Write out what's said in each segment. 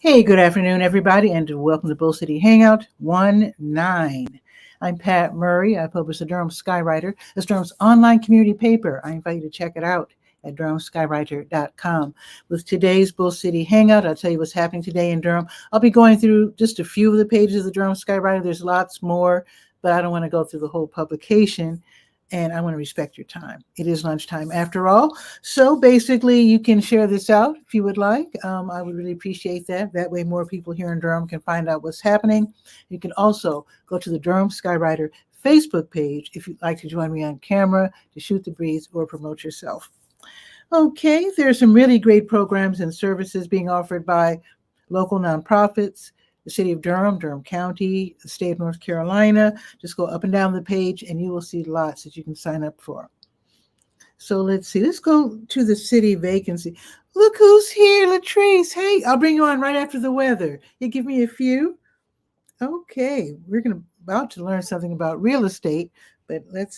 Hey, good afternoon, everybody, and welcome to Bull City Hangout 19. I'm Pat Murray. I publish the 𝗕𝗨𝗟𝗟. It's Durham's online community paper. I invite you to check it out at 𝗕𝗨𝗟𝗟.com. With today's Bull City Hangout, I'll tell you what's happening today in Durham. I'll be going through just a few of the pages of the 𝗕𝗨𝗟𝗟. There's lots more, but I don't want to go through the whole publication, and I want to respect your time. It is lunchtime after all. So basically, you can share this out if you would like. I would really appreciate that. That way more people here in Durham can find out what's happening. You can also go to the 𝗕𝗨𝗟𝗟 Facebook page if you'd like to join me on camera to shoot the breeze or promote yourself. Okay, there are some really great programs and services being offered by local nonprofits, the city of Durham, Durham County, the state of North Carolina. Just go up and down the page and you will see lots that you can sign up for. So let's see, let's go to the city vacancy. Look who's here, Latrice. Hey, I'll bring you on right after the weather. You give me a few? Okay, we're about to learn something about real estate, but let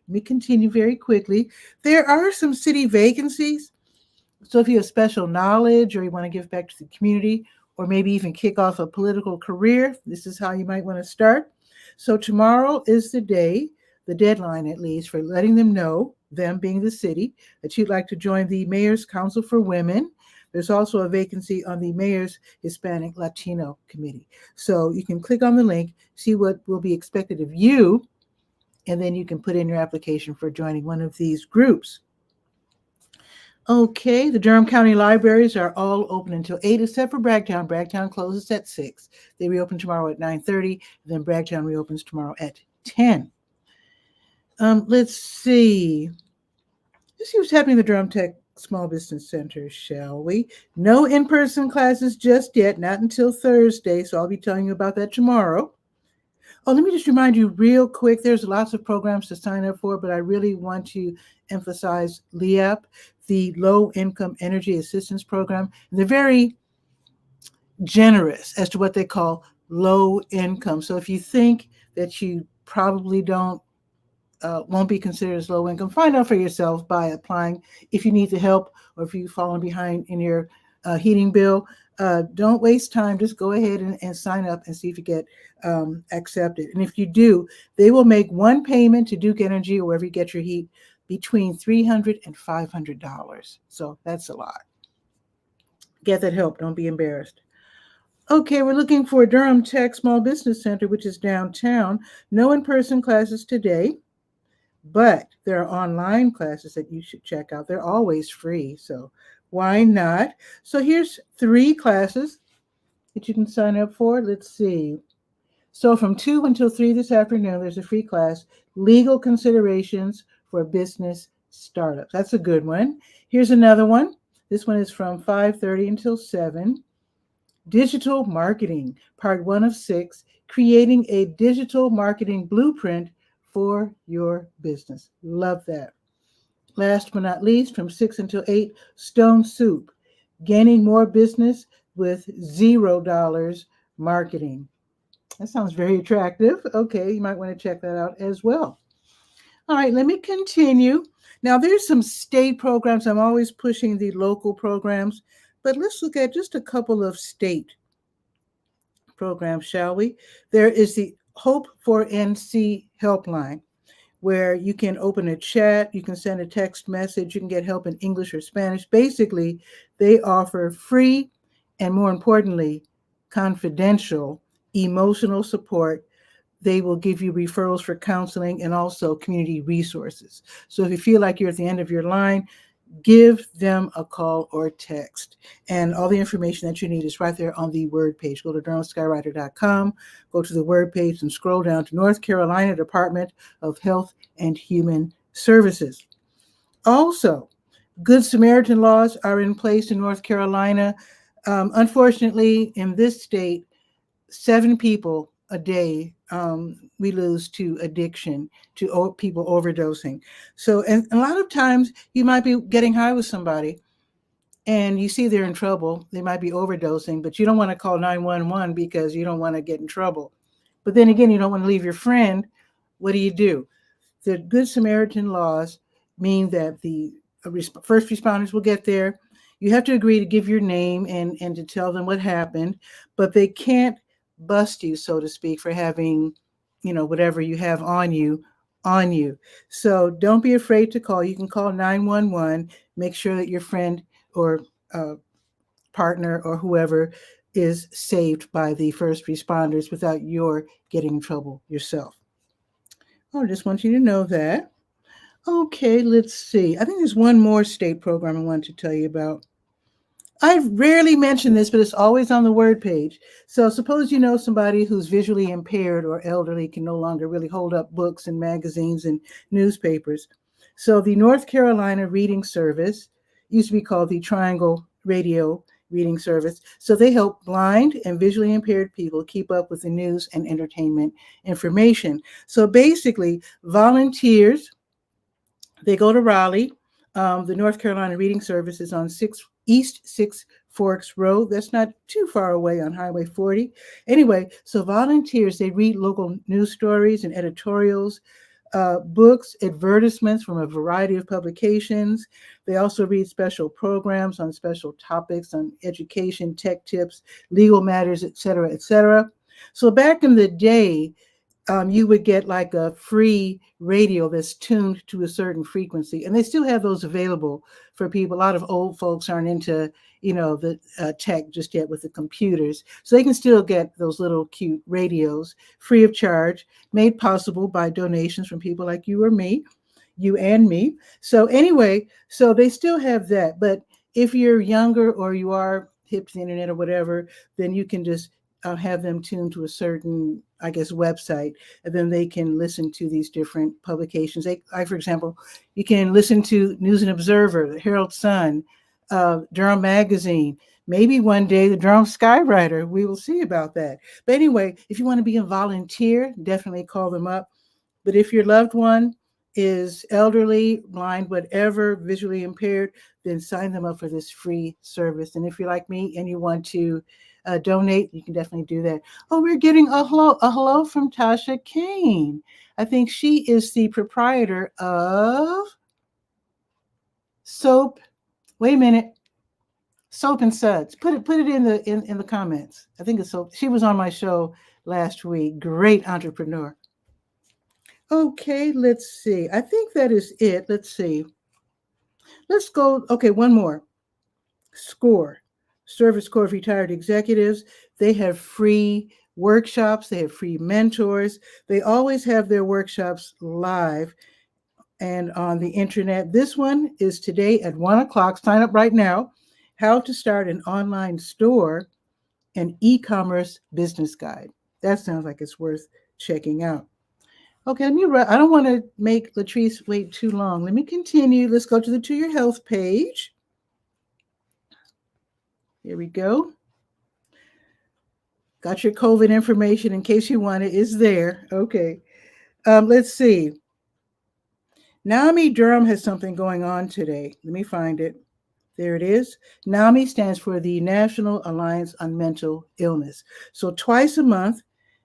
me continue very quickly. There are some city vacancies. So if you have special knowledge or you want to give back to the community, or maybe even kick off a political career, this is how you might want to start. So tomorrow is the day, the deadline at least, for letting them know, them being the city, that you'd like to join the Mayor's Council for Women. There's also a vacancy on the Mayor's Hispanic Latino Committee. So you can click on the link, see what will be expected of you, and then you can put in your application for joining one of these groups. Okay, the Durham County Libraries are all open until 8, except for Bragtown. Bragtown closes at 6. They reopen tomorrow at 9:30. Then Bragtown reopens tomorrow at 10. Let's see. Let's see what's happening at the Durham Tech Small Business Center, shall we? No in-person classes just yet, not until Thursday, so I'll be telling you about that tomorrow. Oh, let me just remind you real quick, there's lots of programs to sign up for, but I really want to emphasize 𝗕𝗓𝗓, the Low Income Energy Assistance Program. And they're very generous as to what they call low income. So if you think that you probably won't be considered as low income, find out for yourself by applying. If you need the help or if you've fallen behind in your heating bill, don't waste time. Just go ahead and sign up and see if you get accepted. And if you do, they will make one payment to Duke Energy or wherever you get your heat between $300 and $500. So that's a lot. Get that help. Don't be embarrassed. Okay, we're looking for Durham Tech Small Business Center, which is downtown. No in-person classes today, but there are online classes that you should check out. They're always free, so why not? So here's 3 classes that you can sign up for. Let's see. So from 2 until 3 this afternoon, there's a free class, Legal Considerations for Business Startups. That's a good one. Here's another one. This one is from 5:30 until 7. Digital Marketing, Part 1 of 6, Creating a Digital Marketing Blueprint for Your Business. Love that. Last but not least, from 6 until 8, Stone Soup, Gaining More Business with $0 Marketing. That sounds very attractive. Okay, you might want to check that out as well. All right, let me continue. Now, there's some state programs. I'm always pushing the local programs, but let's look at just a couple of state programs, shall we? There is the Hope for NC helpline, where you can open a chat, you can send a text message, you can get help in English or Spanish. Basically, they offer free and, more importantly, confidential emotional support. They will give you referrals for counseling and also community resources. So if you feel like you're at the end of your line, give them a call or text. And all the information that you need is right there on the Word page. Go to 𝗕𝗨𝗟𝗟𝗟.com, go to the Word page and scroll down to North Carolina Department of Health and Human Services. Also, Good Samaritan laws are in place in North Carolina. Unfortunately, in this state, 7 people a day we lose to addiction, to people overdosing. So, and a lot of times you might be getting high with somebody and you see they're in trouble. They might be overdosing, but you don't want to call 911 because you don't want to get in trouble. But then again, you don't want to leave your friend. What do? The Good Samaritan laws mean that the first responders will get there. You have to agree to give your name and to tell them what happened, but they can't bust you, so to speak, for having, whatever you have on you. So don't be afraid to call. You can call 911, make sure that your friend or partner or whoever is saved by the first responders without your getting in trouble yourself. I just want you to know that. Okay, let's see. I think there's one more state program I want to tell you about. I rarely mention this, but it's always on the word page. So suppose you know somebody who's visually impaired or elderly, can no longer really hold up books and magazines and newspapers. So the North Carolina Reading Service used to be called the Triangle Radio Reading Service. So they help blind and visually impaired people keep up with the news and entertainment information. So basically, volunteers, they go to Raleigh. The North Carolina Reading Service is on East 6 Forks Road. That's not too far away on Highway 40. Anyway, so volunteers, they read local news stories and editorials, books, advertisements from a variety of publications. They also read special programs on special topics on education, tech tips, legal matters, et cetera, et cetera. So back in the day, you would get like a free radio that's tuned to a certain frequency. And they still have those available for people. A lot of old folks aren't into, the tech just yet with the computers. So they can still get those little cute radios free of charge, made possible by donations from people like you and me. So anyway, so they still have that. But if you're younger or you are hip to the internet or whatever, then you can just have them tuned to a certain, I guess, website, and then they can listen to these different publications. For example, you can listen to News and Observer, the Herald Sun, Durham Magazine, maybe one day the Durham Skywriter. We will see about that. But anyway, if you want to be a volunteer, definitely call them up. But if your loved one is elderly, blind, whatever, visually impaired, then sign them up for this free service. And if you're like me and you want to donate, you can definitely do that. Oh, we're getting a hello from Tasha Kane. I think she is the proprietor of Soap. Wait a minute. 𝗖𝗜𝗧𝗬. Put it in the comments. I think it's Soap. She was on my show last week. Great entrepreneur. Okay, let's see. I think that is it. Let's see. Let's go. Okay, one more. SCORE, Service Corps of Retired Executives. They have free workshops. They have free mentors. They always have their workshops live and on the internet. This one is today at 1:00. Sign up right now. How to start an online store and e-commerce business guide. That sounds like it's worth checking out. Okay, I don't want to make Latrice wait too long. Let me continue. Let's go to the To Your Health page. Here we go. Got your COVID information in case you want it. It's there. Okay. Let's see. NAMI Durham has something going on today. Let me find it. There it is. NAMI stands for the National Alliance on Mental Illness. So twice a month,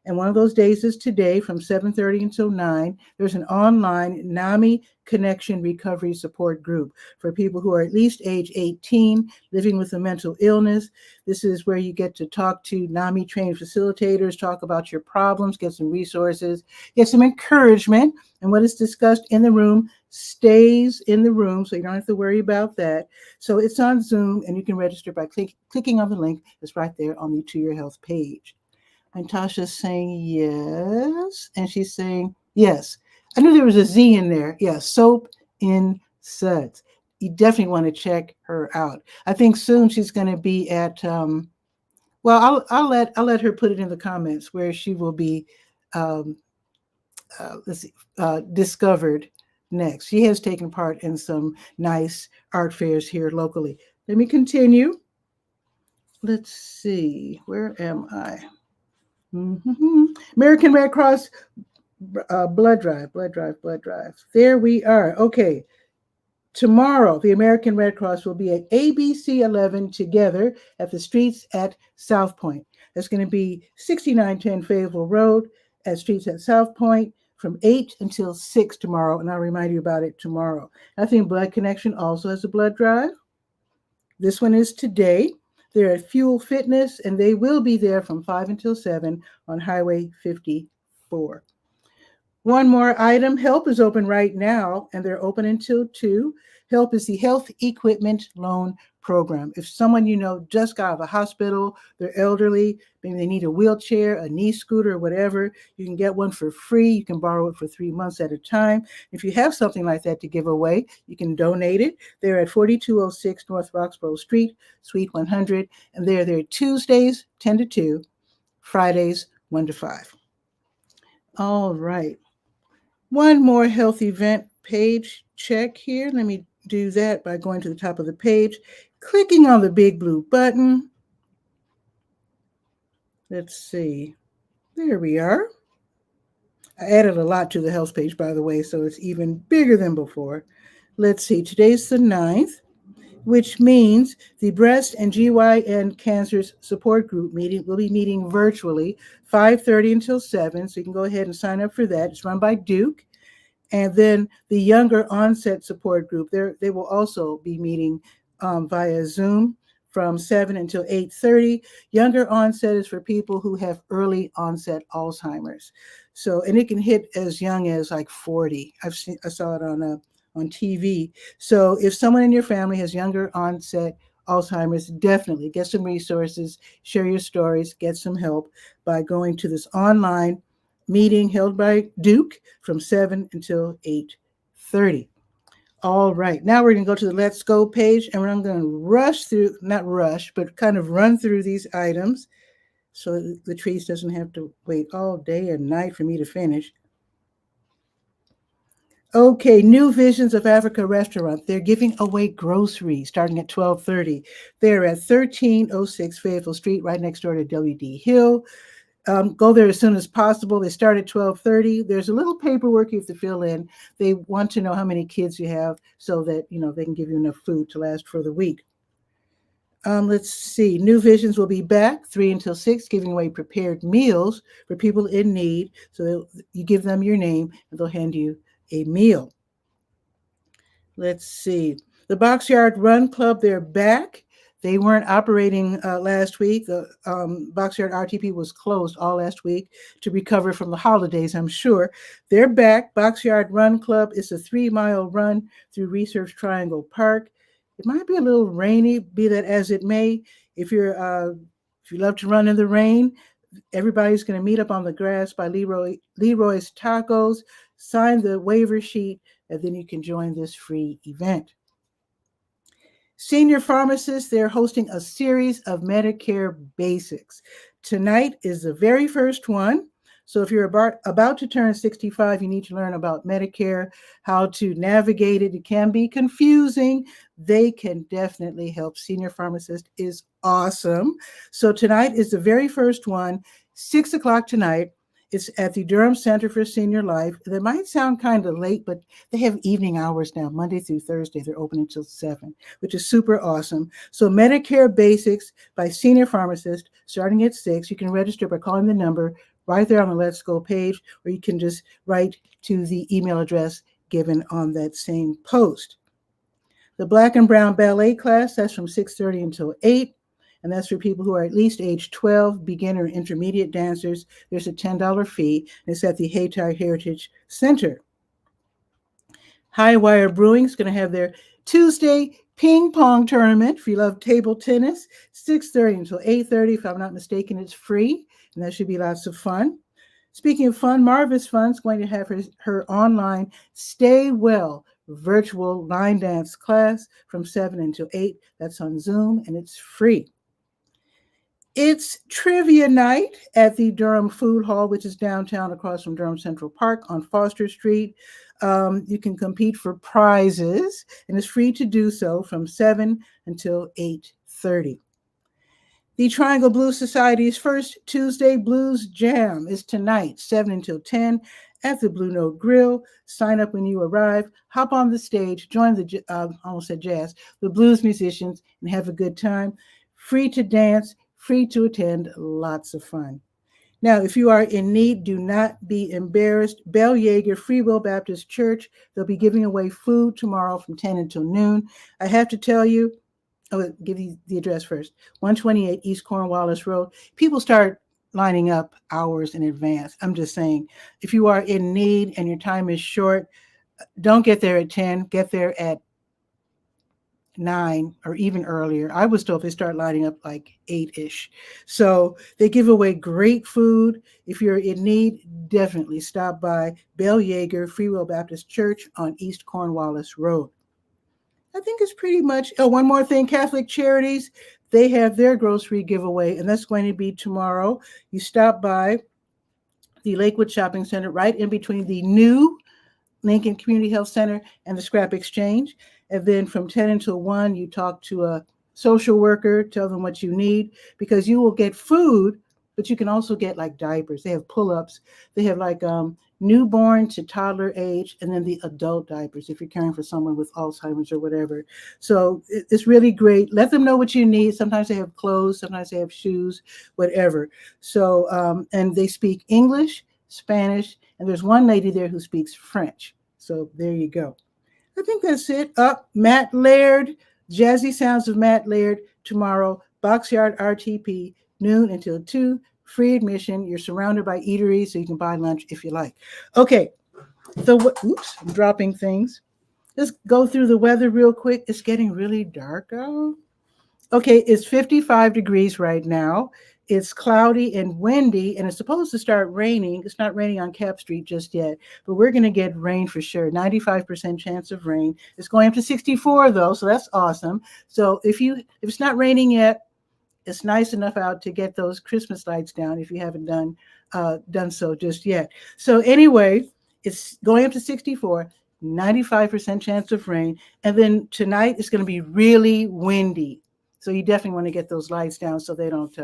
and one of those days is today from 7:30 until 9. There's an online NAMI Connection Recovery Support Group for people who are at least age 18, living with a mental illness. This is where you get to talk to NAMI trained facilitators, talk about your problems, get some resources, get some encouragement. And what is discussed in the room stays in the room, so you don't have to worry about that. So it's on Zoom, and you can register by clicking on the link that's right there on the To Your Health page. And Tasha's saying yes, and she's saying yes. I knew there was a Z in there. Yeah, 𝗖𝗜𝗧𝗬. You definitely want to check her out. I think soon she's going to be at. Well, I'll let her put it in the comments where she will be. Discovered next. She has taken part in some nice art fairs here locally. Let me continue. Let's see. Where am I? American Red Cross blood drive. There we are. Okay. Tomorrow, the American Red Cross will be at ABC 11 together at the Streets at South Point. That's going to be 6910 Fayetteville Road at Streets at South Point from 8 until 6 tomorrow, and I'll remind you about it tomorrow. I think Blood Connection also has a blood drive. This one is today. They're at Fuel Fitness, and they will be there from 5 until 7 on Highway 54. One more item. HELP is open right now, and they're open until 2. HELP is the Health Equipment Loan Program. If someone you know just got out of the hospital, they're elderly, maybe they need a wheelchair, a knee scooter, whatever, you can get one for free. You can borrow it for 3 months at a time. If you have something like that to give away, you can donate it. They're at 4206 North Roxborough Street, Suite 100, and they're there Tuesdays, 10 to 2, Fridays, 1 to 5. All right. One more health event page check here. Let me do that by going to the top of the page, clicking on the big blue button. Let's see. There we are. I added a lot to the health page, by the way, so it's even bigger than before. Let's see. Today's the 9th, which means the Breast and GYN Cancers Support Group meeting will be meeting virtually 5:30 until 7. So you can go ahead and sign up for that. It's run by Duke. And then the Younger Onset Support Group, they will also be meeting via Zoom from 7 until 8:30. Younger onset is for people who have early onset Alzheimer's. So, and it can hit as young as like 40. I saw it on TV. So if someone in your family has younger onset Alzheimer's, definitely get some resources, share your stories, get some help by going to this online meeting held by Duke from 7 until 8:30. All right, now we're going to go to the Let's Go page, and I'm going to rush through, not rush, but kind of run through these items so Latrice doesn't have to wait all day and night for me to finish. Okay, New Visions of Africa restaurant. They're giving away groceries starting at 12:30. They're at 1306 Fayetteville Street, right next door to W.D. Hill. Go there as soon as possible. They start at 12:30. There's a little paperwork you have to fill in. They want to know how many kids you have so that, they can give you enough food to last for the week. Let's see. New Visions will be back 3 until 6, giving away prepared meals for people in need. So you give them your name and they'll hand you a meal. Let's see. The Boxyard Run Club, they're back. They weren't operating last week. The Boxyard RTP was closed all last week to recover from the holidays, I'm sure. They're back. Boxyard Run Club is a 3-mile run through Research Triangle Park. It might be a little rainy, be that as it may. If you love to run in the rain, everybody's going to meet up on the grass by Leroy's Tacos, sign the waiver sheet, and then you can join this free event. Senior pharmacists, they're hosting a series of Medicare basics. Tonight is the very first one. So if you're about to turn 65, you need to learn about Medicare, how to navigate it. It can be confusing. They can definitely help. Senior pharmacist is awesome. So tonight is the very first one, 6 o'clock tonight. It's at the Durham Center for Senior Life. That might sound kind of late, but they have evening hours now, Monday through Thursday. They're open until 7, which is super awesome. So Medicare Basics by Senior Pharmacist, starting at 6. You can register by calling the number right there on the Let's Go page, or you can just write to the email address given on that same post. The Black and Brown Ballet class, that's from 6:30 until 8. And that's for people who are at least age 12, beginner and intermediate dancers. There's a $10 fee. And it's at the Hayti Heritage Center. High Wire Brewing is going to have their Tuesday ping pong tournament. If you love table tennis, 6:30 until 8:30. If I'm not mistaken, it's free, and that should be lots of fun. Speaking of fun, Marvis Fun is going to have her online Stay Well virtual line dance class from 7 until 8. That's on Zoom, and it's free. It's trivia night at the Durham Food Hall, which is downtown across from Durham Central Park on Foster Street. You can compete for prizes, and it's free to do so from 7 until 8:30. The Triangle Blues Society's first Tuesday Blues Jam is tonight, 7 until 10 at the Blue Note Grill. Sign up when you arrive. Hop on the stage, join the, almost said jazz, the blues musicians, and have a good time. Free to dance, free to attend, lots of fun. Now, if you are in need, do not be embarrassed. Bell Yeager Free Will Baptist Church, they'll be giving away food tomorrow from 10 until noon. I have to tell you, I'll give you the address first. 128 East Cornwallis Road. People start lining up hours in advance. I'm just saying, if you are in need and your time is short, don't get there at 10, get there at 9 or even earlier. I was told they start lining up like 8-ish. So they give away great food. If you're in need, definitely stop by 𝗕𝗨𝗟𝗟 Free Will Baptist Church on East Cornwallis Road. I think it's pretty much, oh, one more thing, Catholic Charities, they have their grocery giveaway, and that's going to be tomorrow. You stop by the Lakewood Shopping Center, right in between the new Lincoln Community Health Center and the Scrap Exchange. And then from 10 until 1, you talk to a social worker, tell them what you need, because you will get food, but you can also get like diapers. They have pull-ups. They have like newborn to toddler age, and then the adult diapers if you're caring for someone with Alzheimer's or whatever. So it's really great. Let them know what you need. Sometimes they have clothes, sometimes they have shoes, whatever. So, and they speak English, Spanish, and there's one lady there who speaks French. So there you go. I think that's it. Matt Laird, Jazzy Sounds of Matt Laird tomorrow, Boxyard RTP, noon until 2. Free admission. You're surrounded by eateries, so you can buy lunch if you like. Okay, so oops, I'm dropping things. Let's go through the weather real quick. It's getting really dark out. Okay, it's 55 degrees right now. It's cloudy and windy, and it's supposed to start raining. It's not raining on Cap Street just yet, but we're going to get rain for sure. 95% chance of rain. It's going up to 64 though, so that's awesome. So if it's not raining yet, it's nice enough out to get those Christmas lights down if you haven't done so just yet. So anyway, it's going up to 64, 95% chance of rain. And then tonight it's going to be really windy. So you definitely want to get those lights down so they don't,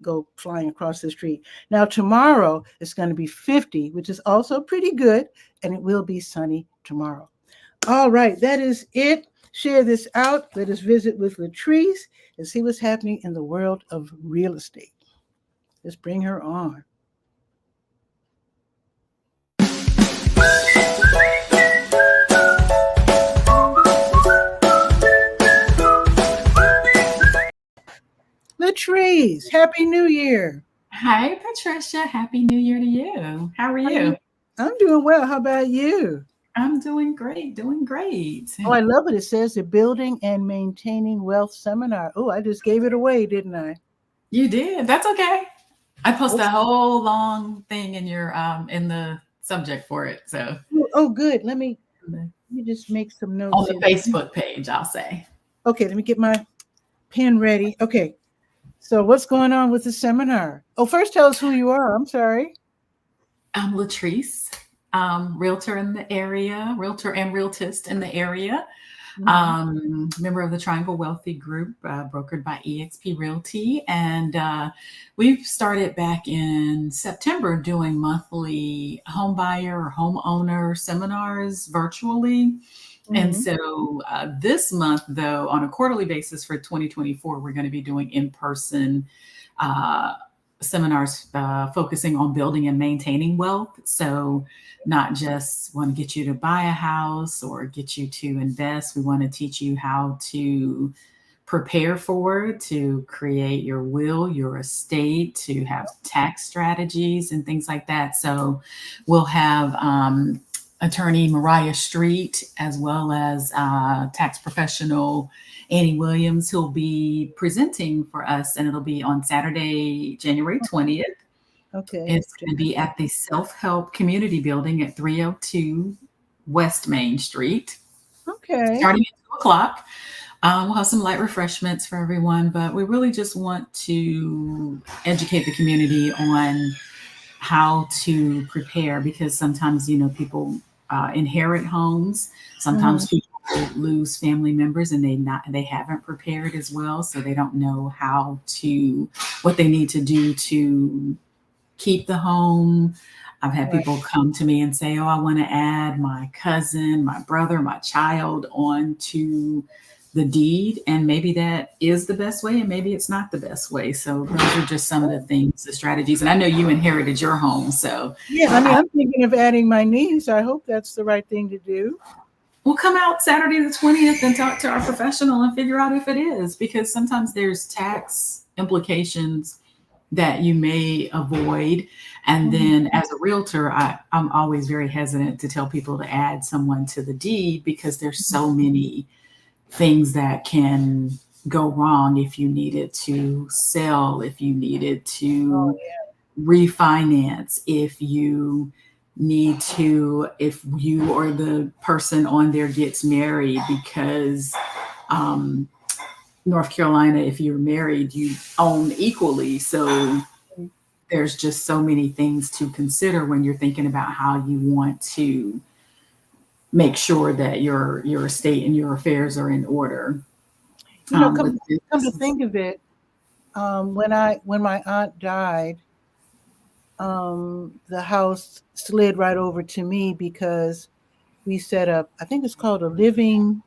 go flying across the street. Now tomorrow it's going to be 50, which is also pretty good. And it will be sunny tomorrow. All right, that is it. Share this out. Let us visit with Latrice and see what's happening in the world of real estate. Let's bring her on. Latrice, Happy New Year. Hi, Patricia. Happy New Year to you. How are you? I'm doing well. How about you? I'm doing great, doing great. Oh, I love it. It says the Building and Maintaining Wealth Seminar. Oh, I just gave it away, didn't I? You did. That's okay. I posted a whole long thing in your in the subject for it. So oh good. Let me just make some notes on the Facebook page, I'll say. Okay, let me get my pen ready. Okay. So what's going on with the seminar? Oh, first tell us who you are. I'm sorry. I'm Latrice. Realtor in the area, realtor and realtist in the area, member of the Triangle Wealthy Group, brokered by eXp Realty. And we've started back in September doing monthly home buyer or homeowner seminars virtually. And so this month, though, on a quarterly basis for 2024, we're going to be doing in-person seminars focusing on building and maintaining wealth. So not just want to get you to buy a house or get you to invest. We want to teach you how to prepare for, to create your will, your estate, to have tax strategies and things like that. So we'll have attorney Mariah Street, as well as tax professional Annie Williams, who'll be presenting for us, and it'll be on Saturday, January 20th. Okay. It's going to be at the Self-Help Community Building at 302 West Main Street. Okay. Starting at 2 o'clock. We'll have some light refreshments for everyone, but we really just want to educate the community on how to prepare, because sometimes, people inherit homes. Sometimes people lose family members and they haven't prepared as well. So they don't know what they need to do to keep the home. I've had people come to me and say, oh, I want to add my cousin, my brother, my child onto the deed. And maybe that is the best way, and maybe it's not the best way. So those are just some of the things, the strategies. And I know you inherited your home. So yeah, I'm thinking of adding my niece. I hope that's the right thing to do. We'll come out Saturday the 20th and talk to our professional and figure out if it is, because sometimes there's tax implications that you may avoid. And then as a realtor, I'm always very hesitant to tell people to add someone to the deed because there's so many things that can go wrong if you needed to sell, if you needed to refinance, if you need to, if you or the person on there gets married, because North Carolina, if you're married, you own equally. So there's just so many things to consider when you're thinking about how you want to make sure that your estate and your affairs are in order. Come to think of it, when my aunt died, the house slid right over to me because we set up, I think it's called a living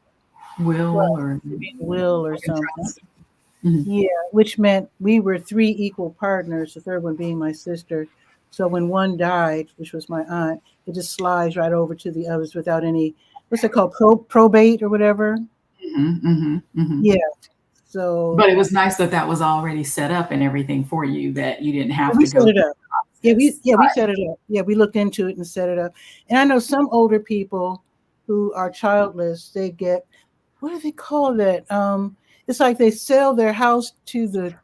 will or something. Yeah, which meant we were 3 equal partners, the third one being my sister. So when one died, which was my aunt, it just slides right over to the others without any, what's it called, probate or whatever. Yeah. So, but it was nice that was already set up and everything for you, that you didn't have to go. Set it up. We set it up. Yeah, we looked into it and set it up. And I know some older people who are childless, they get, what do they call that? It's like they sell their house to the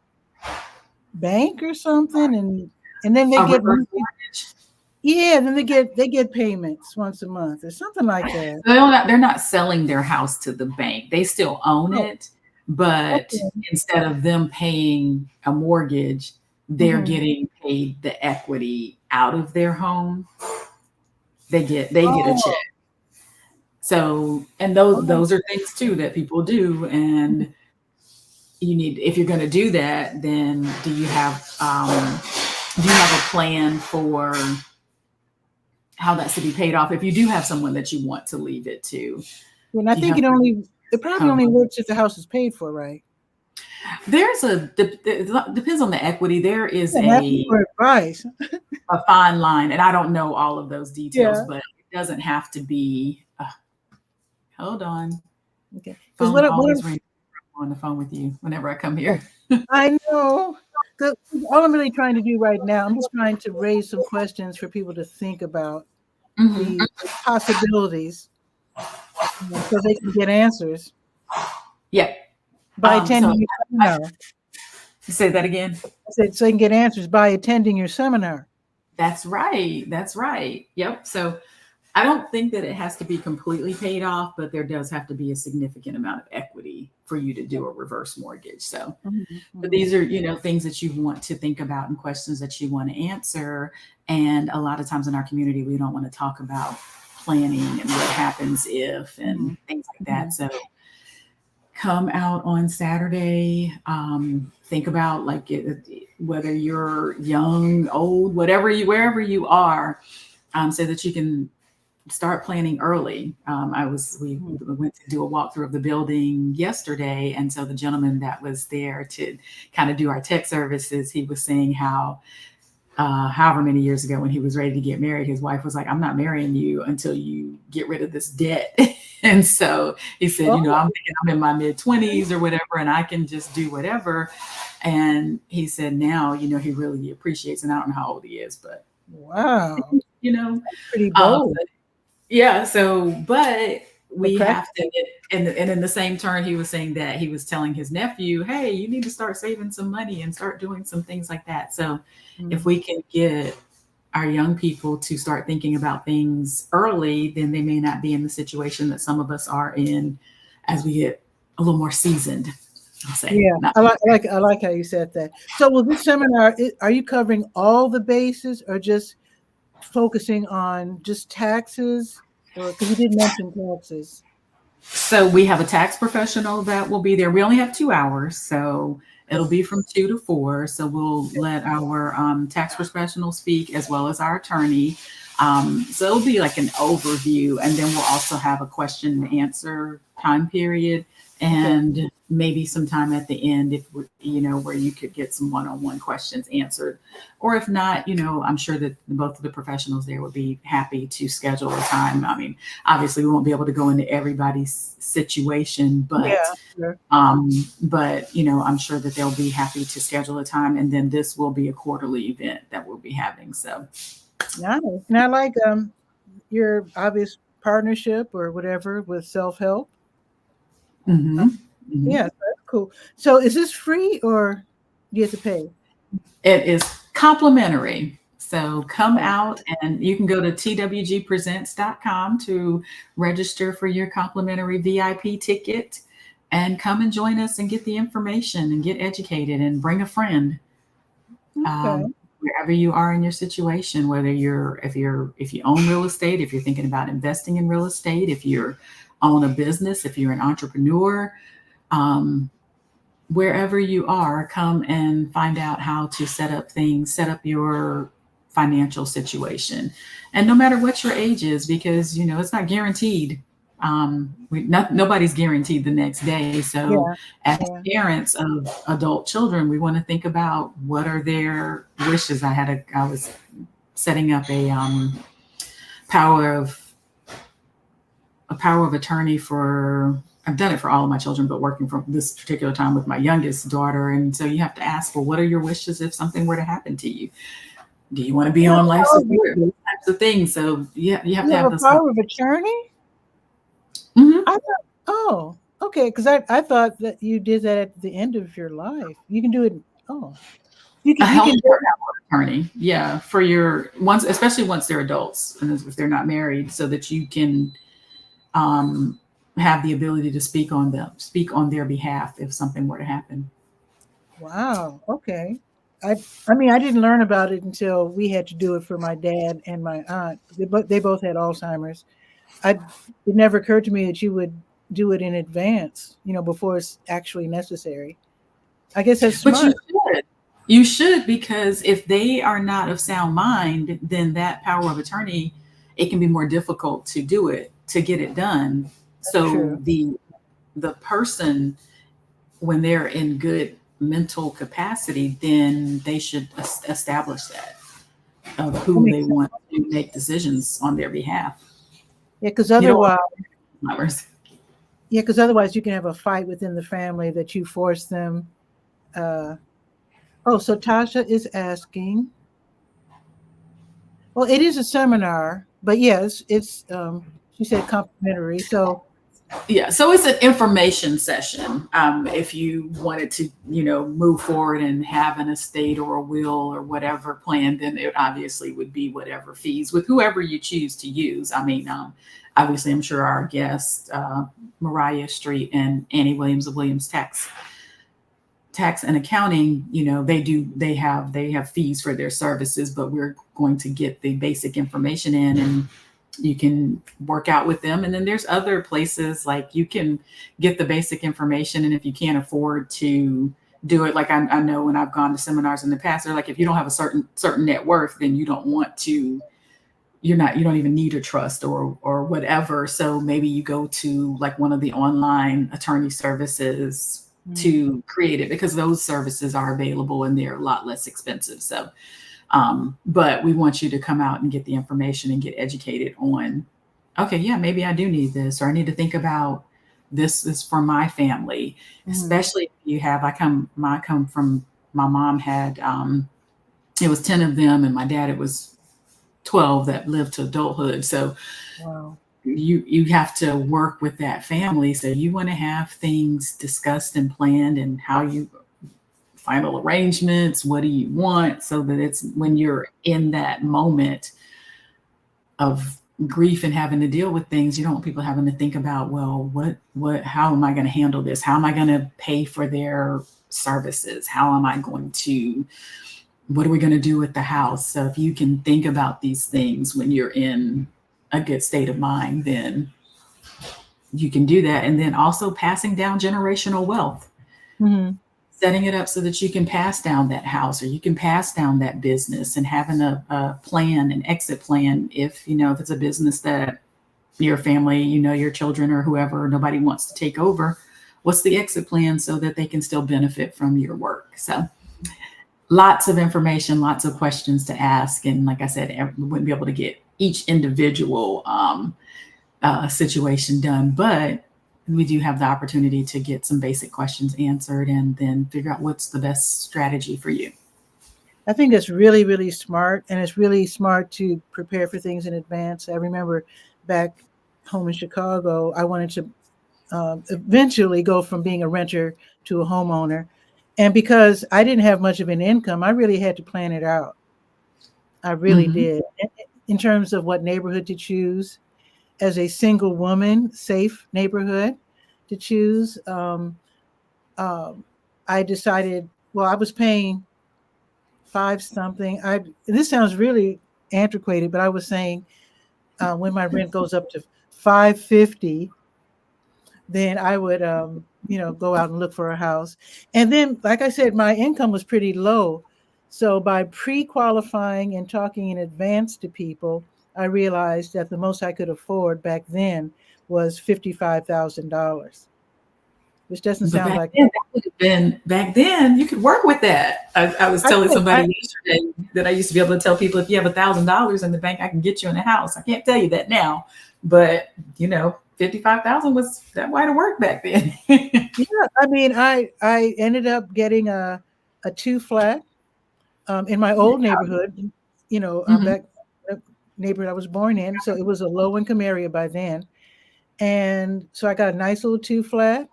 bank or something, and then they get mortgage. Yeah, then they get payments once a month or something like that. They're not selling their house to the bank. They still own it, but instead of them paying a mortgage, they're getting paid the equity out of their home. They get a check. So, and those are things too that people do. And you need, if you're going to do that, then do you have a plan for how that's to be paid off? If you do have someone that you want to leave it to. And I think it probably only works if the house is paid for, right? It depends on the equity. There is a fine line, and I don't know all of those details, but it doesn't have to be. Hold on. Okay. Because what I'm on the phone with you whenever I come here. I know. All I'm really trying to do right now, I'm just trying to raise some questions for people to think about the possibilities, so they can get answers. Yeah. By attending your seminar. Say that again. I said, so they can get answers by attending your seminar. That's right. Yep. So I don't think that it has to be completely paid off, but there does have to be a significant amount of equity for you to do a reverse mortgage. So, but these are, things that you want to think about and questions that you want to answer. And a lot of times in our community, we don't want to talk about planning and what happens if and things like that. So come out on Saturday, think about whether you're young, old, wherever you are, so that you can start planning early. We went to do a walkthrough of the building yesterday. And so the gentleman that was there to kind of do our tech services, he was saying how, however many years ago when he was ready to get married, his wife was like, I'm not marrying you until you get rid of this debt. And so he said, I'm thinking I'm in my mid-20s or whatever, and I can just do whatever. And he said now, he really appreciates, and I don't know how old he is, but wow, pretty bold. Yeah. So, but we have to, and in the same turn, he was saying that he was telling his nephew, hey, you need to start saving some money and start doing some things like that. So if we can get our young people to start thinking about things early, then they may not be in the situation that some of us are in as we get a little more seasoned. I'll say. Yeah, I like how you said that. So will this seminar, are you covering all the bases or just focusing on just taxes? Or because you did mention taxes. So we have a tax professional that will be there. We only have 2 hours, so it'll be from 2 to 4. So we'll let our tax professional speak as well as our attorney. So it'll be like an overview, and then we'll also have a question and answer time period. And maybe sometime at the end, if where you could get some one-on-one questions answered, or if not, I'm sure that both of the professionals there would be happy to schedule a time. I mean, obviously we won't be able to go into everybody's situation, Yeah, sure. but I'm sure that they'll be happy to schedule a time, and then this will be a quarterly event that we'll be having. So Nice. And I like your obvious partnership or whatever with self-help. mhm, mhm. Yeah, so that's cool. So is this free or do you have to pay? It is complimentary. So come Oh, out, and you can go to twgpresents.com to register for your complimentary VIP ticket, and come and join us and get the information and get educated and bring a friend. okay. Wherever you are in your situation, whether if you own real estate, if you're thinking about investing in real estate, if you're own a business, if you're an entrepreneur, um, wherever you are, come and find out how to set up your financial situation. And no matter what your age is, because it's not guaranteed. Nobody's guaranteed the next day. So Yeah, as yeah. parents of adult children, we want to think about what are their wishes. I was setting up power of a power of attorney for, I've done it for all of my children, but working from this particular time with my youngest daughter. And so you have to ask, well, what are your wishes if something were to happen to you? Do you want to be on life support? Those types of things. So yeah, you have You to have have a those. power of attorney? Mhm. I thought, oh, okay, because I thought that you did that at the end of your life. You can do it. Oh, A you can. healthcare power of attorney. Yeah. For your once, especially once they're adults and if they're not married, so that you can um, have the ability to speak on their behalf if something were to happen. Wow. Okay. I mean, I didn't learn about it until we had to do it for my dad and my aunt. They both had Alzheimer's. It never occurred to me that you would do it in advance, before it's actually necessary. I guess that's But you smart. should. You should, because if they are not of sound mind, then that power of attorney, it can be more difficult to do it, to get it done. That's So true. the person, when they're in good mental capacity, then they should establish that of That who they makes sense. want to make decisions on their behalf. Yeah, because You don't want otherwise, flowers. you can have a fight within the family that you force them. Uh, so Tasha is asking. Well, it is a seminar, but yes, it's she said complimentary. So Yeah, so it's an information session. If you wanted to, move forward and have an estate or a will or whatever plan, then it obviously would be whatever fees with whoever you choose to use. I mean, obviously, I'm sure our guests, Mariah Street and Annie Williams of Williams Tax and Accounting, they have fees for their services, but we're going to get the basic information in, and you can work out with them. And then there's other places like you can get the basic information, and if you can't afford to do it, like I know when I've gone to seminars in the past, they're like, if you don't have a certain net worth, then you don't want to, you don't even need a trust or whatever. So maybe you go to like one of the online attorney services to create it, because those services are available and they're a lot less expensive. So but we want you to come out and get the information and get educated on, okay, yeah, maybe I do need this, or I need to think about this is for my family. Especially if you have, I come from, my mom had, it was 10 of them, and my dad, it was 12 that lived to adulthood. So wow. you have to work with that family. So you want to have things discussed and planned, and how you final arrangements, what do you want, so that it's when you're in that moment of grief and having to deal with things, you don't want people having to think about, well, how am I going to handle this? How am I going to pay for their services? What are we going to do with the house? So if you can think about these things when you're in a good state of mind, then you can do that. And then also passing down generational wealth. Mm-hmm. Setting it up so that you can pass down that house, or you can pass down that business, and having a plan, an exit plan. If it's a business that your family, your children or whoever, nobody wants to take over, what's the exit plan so that they can still benefit from your work. So lots of information, lots of questions to ask. And like I said, we wouldn't be able to get each individual situation done, but we do have the opportunity to get some basic questions answered and then figure out what's the best strategy for you. I think that's really, really smart. And it's really smart to prepare for things in advance. I remember back home in Chicago, I wanted to eventually go from being a renter to a homeowner. And because I didn't have much of an income, I really had to plan it out. I really did. In terms of what neighborhood to choose, as a single woman, safe neighborhood to choose. I decided, well, I was paying $5 something. This sounds really antiquated, but I was saying when my rent goes up to $5.50, then I would, go out and look for a house. And then, like I said, my income was pretty low. So by pre-qualifying and talking in advance to people, I realized that the most I could afford back then was $55,000, which doesn't sound like that would have been back then. You could work with that. I was telling somebody yesterday that I used to be able to tell people, if you have $1,000 in the bank, I can get you in a house. I can't tell you that now, but 55,000 was that way to work back then. Yeah, I mean, I ended up getting a 2-flat in my old neighborhood, back neighborhood I was born in. So it was a low income area by then. And so I got a nice little 2-flat.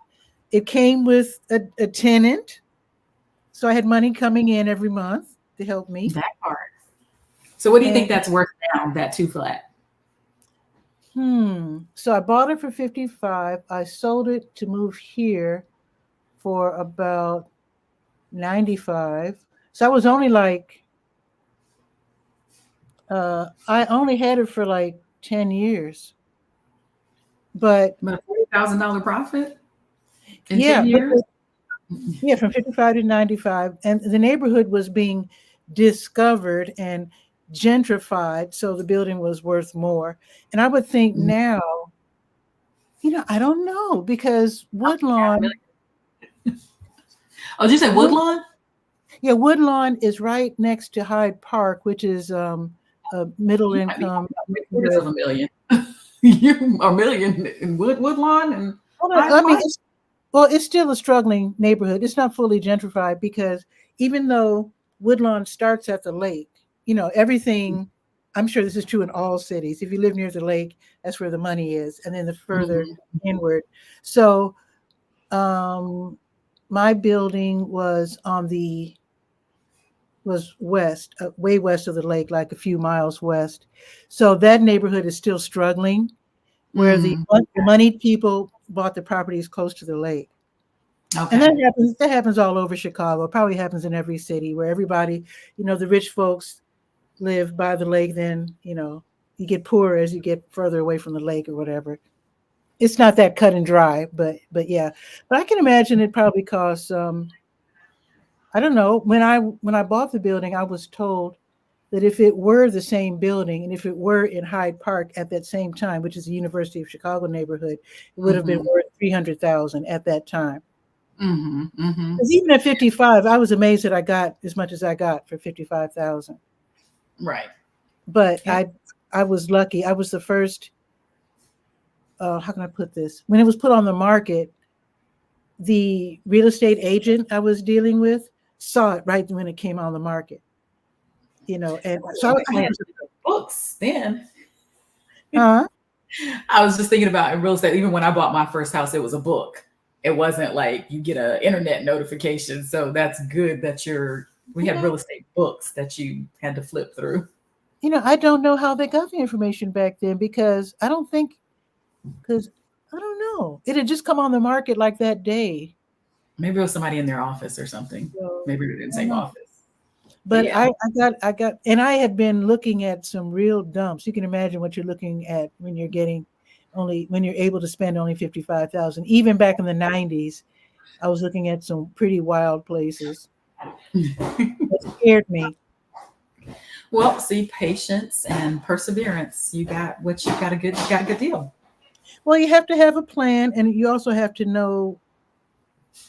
It came with a tenant. So I had money coming in every month to help me. That part. So what do you think that's worth now, that 2-flat? So I bought it for 55. I sold it to move here for about 95. So I was only like, I only had it for like 10 years. But a $40,000 profit in yeah, 10 years? From 55 to 95. And the neighborhood was being discovered and gentrified, so the building was worth more. And I would think now, I don't know, because Woodlawn. Oh, did you say Woodlawn? Yeah, Woodlawn is right next to Hyde Park, which is a middle income. Quarters of a million. You are a million in Woodlawn and it's still a struggling neighborhood. It's not fully gentrified because even though Woodlawn starts at the lake, everything, I'm sure this is true in all cities. If you live near the lake, that's where the money is. And then the further inward. So my building was west, way west of the lake, like a few miles west. So that neighborhood is still struggling, where the moneyed people bought the properties close to the lake. Okay. And that happens all over Chicago. It probably happens in every city where everybody, the rich folks live by the lake, then, you get poorer as you get further away from the lake or whatever. It's not that cut and dry, but yeah. But I can imagine it probably costs, I don't know. When I bought the building, I was told that if it were the same building and if it were in Hyde Park at that same time, which is the University of Chicago neighborhood, it would have been worth $300,000 at that time. Because even at 55, I was amazed that I got as much as I got for 55,000. Right. But I was lucky. I was the first. How can I put this? When it was put on the market, the real estate agent I was dealing with saw it right when it came on the market. And so I had books then. I was just thinking about in real estate. Even when I bought my first house, it was a book. It wasn't like you get an internet notification. So that's good that we had real estate books that you had to flip through. I don't know how they got the information back then because I don't know. It had just come on the market like that day. Maybe it was somebody in their office or something. So, maybe they're in the same office. But yeah. I got, and I had been looking at some real dumps. You can imagine what you're looking at when you're able to spend only $55,000. Even back in the 90s, I was looking at some pretty wild places. It scared me. Well, see, patience and perseverance. You got a good deal. Well, you have to have a plan, and you also have to know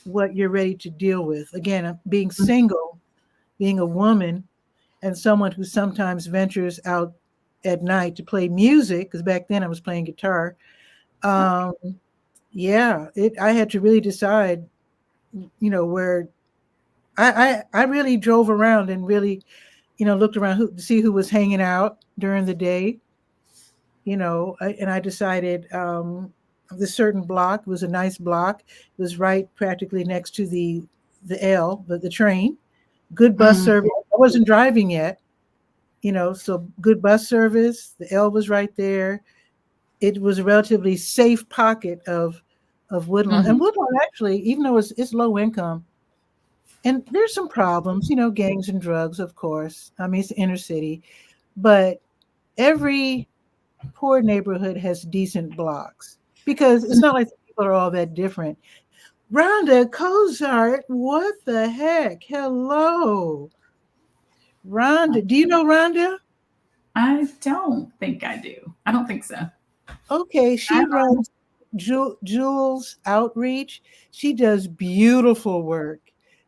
what you're ready to deal with. Again, being single, being a woman, and someone who sometimes ventures out at night to play music, because back then I was playing guitar. Um, yeah, I had to really decide, where I really drove around and really, looked around to see who was hanging out during the day, and I decided this certain block was a nice block. It was right practically next to the the train. Good bus Mhm. service. I wasn't driving yet, so good bus service. The L was right there. It was a relatively safe pocket of Woodlawn. And Mhm. Woodlawn actually, even though it's low income, and there's some problems, gangs and drugs, of course. I mean, it's the inner city, but every poor neighborhood has decent blocks because it's not like people are all that different. Rhonda Kozart, what the heck? Hello, Rhonda. Do you know Rhonda? I don't think I do. I don't think so. Okay, she runs Jules Outreach. She does beautiful work,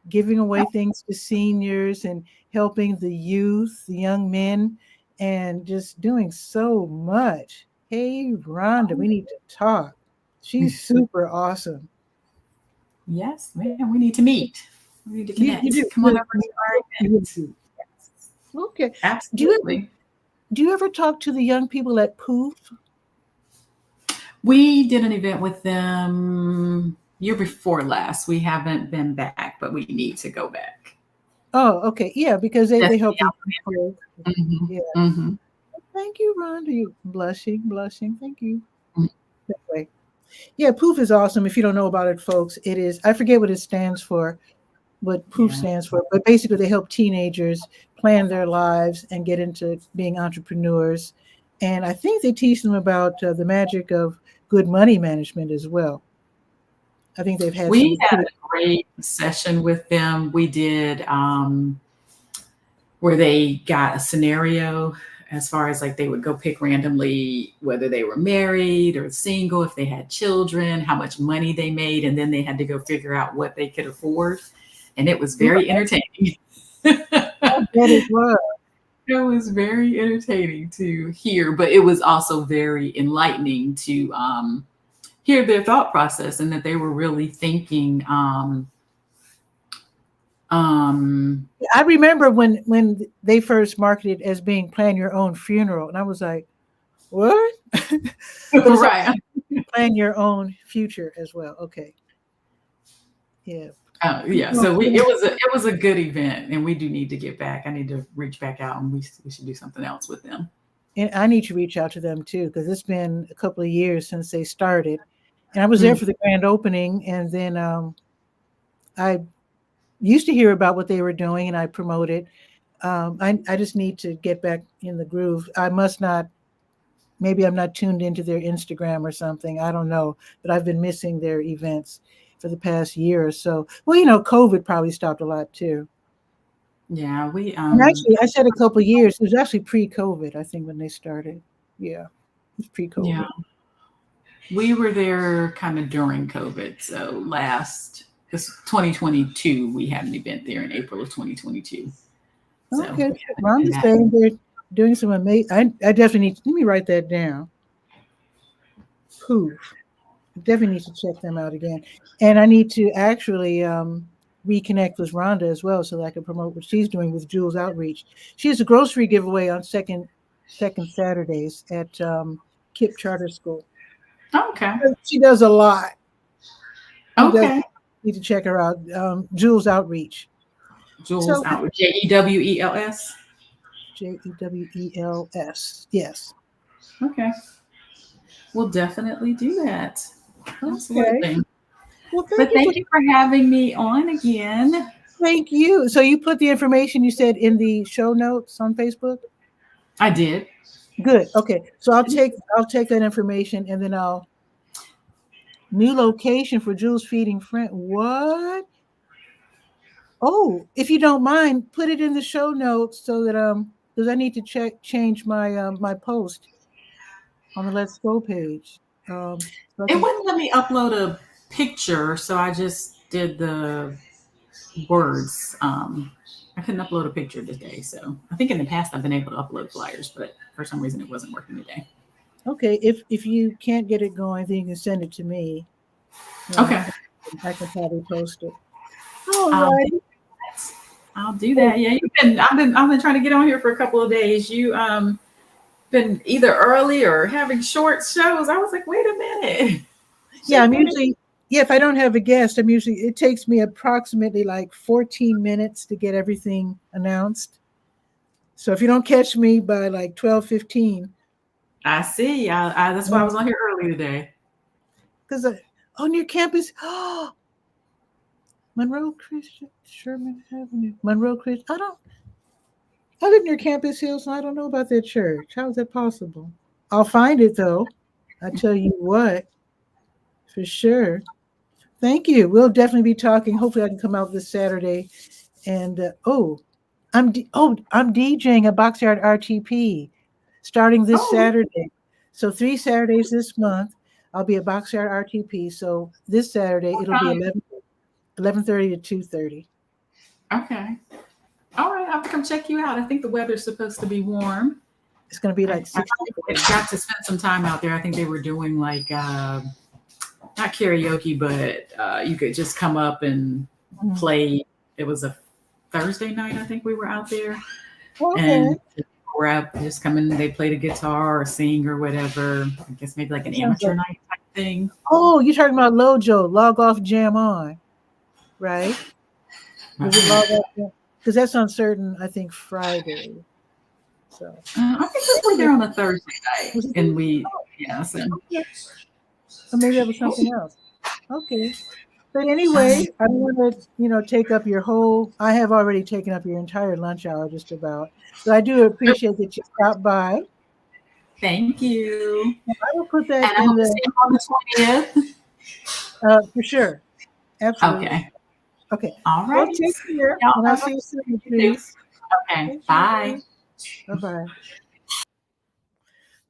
giving away things to seniors and helping the youth, the young men, and just doing so much. Hey, Rhonda, we need to talk. She's super awesome. Yes, man, we need to meet. We need to You connect. do. Come on over to our You event. do. Okay. Do you Absolutely. do you ever talk to the young people at Poof? We did an event with them year before last. We haven't been back, but we need to go back. Oh, okay. Yeah, because they Definitely help the out young people. there. Mhm. Yeah. Mhm. Thank you, Rhonda. You blushing, blushing. Thank you. Mhm. That way. Yeah, Poof is awesome. If you don't know about it, folks, it is. I forget what it stands for, what Poof Yeah. stands for, but basically they help teenagers plan their lives and get into being entrepreneurs. And I think they teach them about the magic of good money management as well. I think they've had We some had pretty. a great session with them. We did where they got a scenario as far as like they would go pick randomly whether they were married or single, if they had children, how much money they made, and then they had to go figure out what they could afford. And it was very entertaining. I bet it was. It was very entertaining to hear, but it was also very enlightening to hear their thought process and that they were really thinking um, I remember when they first marketed as being plan your own funeral, and I was like, what? But it's right. plan your own future as well. Okay. Yeah. Yeah, so it was a good event, and we do need to get back. I need to reach back out, and we should do something else with them. And I need to reach out to them too because it's been a couple of years since they started. And I was there Mm. for the grand opening, and then I used to hear about what they were doing, and I promoted. I just need to get back in the groove. I must not. Maybe I'm not tuned into their Instagram or something. I don't know, but I've been missing their events for the past year or so. Well, COVID probably stopped a lot too. Yeah, we And actually, I said a couple of years. It was actually pre-COVID, I think, when they started. Yeah, it was yeah, pre-COVID. we were there kind of during COVID. So this 2022, we had an event there in April of 2022. So we Okay, haven't been Rhonda's back. saying they're doing some amazing. I definitely need. Let me write that down. Poof. Definitely need to check them out again. And I need to actually reconnect with Rhonda as well so that I can promote what she's doing with Jules Outreach. She has a grocery giveaway on second Saturdays at KIPP Charter School. Okay. She does a lot. She does. Okay. Need to check her out. Jules Outreach. Jules So out with Jewels. Jewels. Yes. Okay. We'll definitely do that. Okay. Absolutely. Well, thank But you for thank you for having me on again. thank you. So you put the information you said in the show notes on Facebook? I did. Good. Okay. So I'll take that information and then I'll new location for Jules Feeding Friend. What? Oh, if you don't mind, put it in the show notes so that because I need to change my post on the Let's Go page. So I It can wouldn't let me upload a picture, so I just did the words. I couldn't upload a picture today, so I think in the past I've been able to upload flyers, but for some reason it wasn't working today. Okay, if you can't get it going, then you can send it to me. Okay. I can probably post it. All I'll right. do that. I'll do that. Yeah, I've been trying to get on here for a couple of days. You been either early or having short shows. I was like, wait a minute. Yeah, I'm usually, if I don't have a guest, it takes me approximately like 14 minutes to get everything announced. So if you don't catch me by like 12:15. I see. That's why I was on here early today. Because on your campus, Monroe Christian, Sherman Avenue, Monroe Christian. I live near Campus Hill, so I don't know about that church. How is that possible? I'll find it though. I tell you what, for sure. Thank you. We'll definitely be talking. Hopefully, I can come out this Saturday. And I'm DJing a Boxyard RTP starting this Saturday. So 3 Saturdays this month, I'll be at Boxyard RTP. So this Saturday it'll be 11:30 to 2:30. Okay. All right, I'll have to come check you out. I think the weather's supposed to be warm. It's going to be like 60. I got to spend some time out there. I think they were doing like not karaoke, but you could just come up and play. It was a Thursday night, I think we were out there. Okay. And we're out just come in, they played a guitar or sing or whatever. I guess maybe like an amateur night type thing. Oh, you're talking about Lojo, Log Off Jam On, right? Because that's on certain, I think, Friday. So I think we were there on a Thursday night, and we, so. Or maybe that was something else. Okay. But anyway, I don't want to, take up your whole, I have already taken up your entire lunch hour just about. So I do appreciate that you stopped by. Thank you. I will put that and I hope to see you on the 20th. For sure. Absolutely. Okay. All right. Well, take care. And I'll see you soon, please. Okay. Bye. Bye-bye.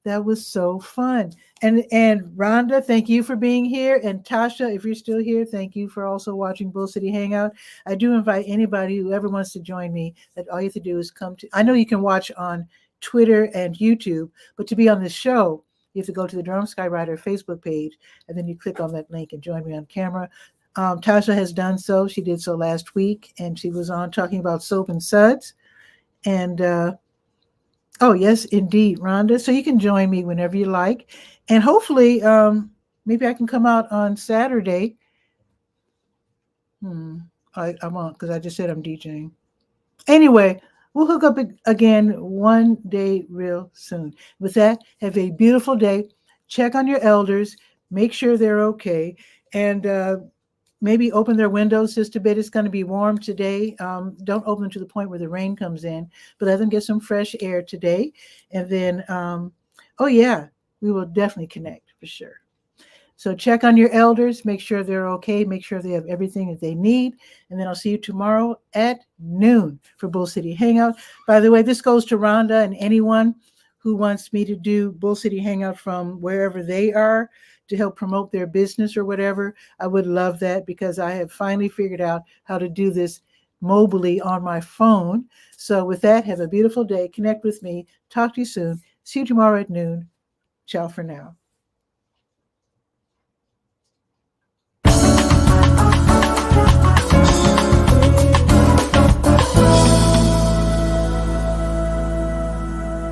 That was so fun. And Rhonda, thank you for being here. And Tasha, if you're still here, thank you for also watching Bull City Hangout. I do invite anybody who ever wants to join me, that all you have to do is come to, I know you can watch on Twitter and YouTube, but to be on this show, you have to go to the Durham Skywriter Facebook page, and then you click on that link and join me on camera. Tasha has done so. She did so last week, and she was on talking about soap and suds. And oh, yes, indeed, Rhonda. So you can join me whenever you like. And hopefully, maybe I can come out on Saturday. I won't, because I just said I'm DJing. Anyway, we'll hook up again one day real soon. With that, have a beautiful day. Check on your elders. Make sure they're okay. And maybe open their windows just a bit. It's going to be warm today. Don't open them to the point where the rain comes in, but let them get some fresh air today. And then, we will definitely connect for sure. So check on your elders, make sure they're okay, make sure they have everything that they need. And then I'll see you tomorrow at noon for Bull City Hangout. By the way, this goes to Rhonda and anyone who wants me to do Bull City Hangout from wherever they are to help promote their business or whatever. I would love that, because I have finally figured out how to do this mobily on my phone. So with that, have a beautiful day. Connect with me. Talk to you soon. See you tomorrow at noon. Ciao for now.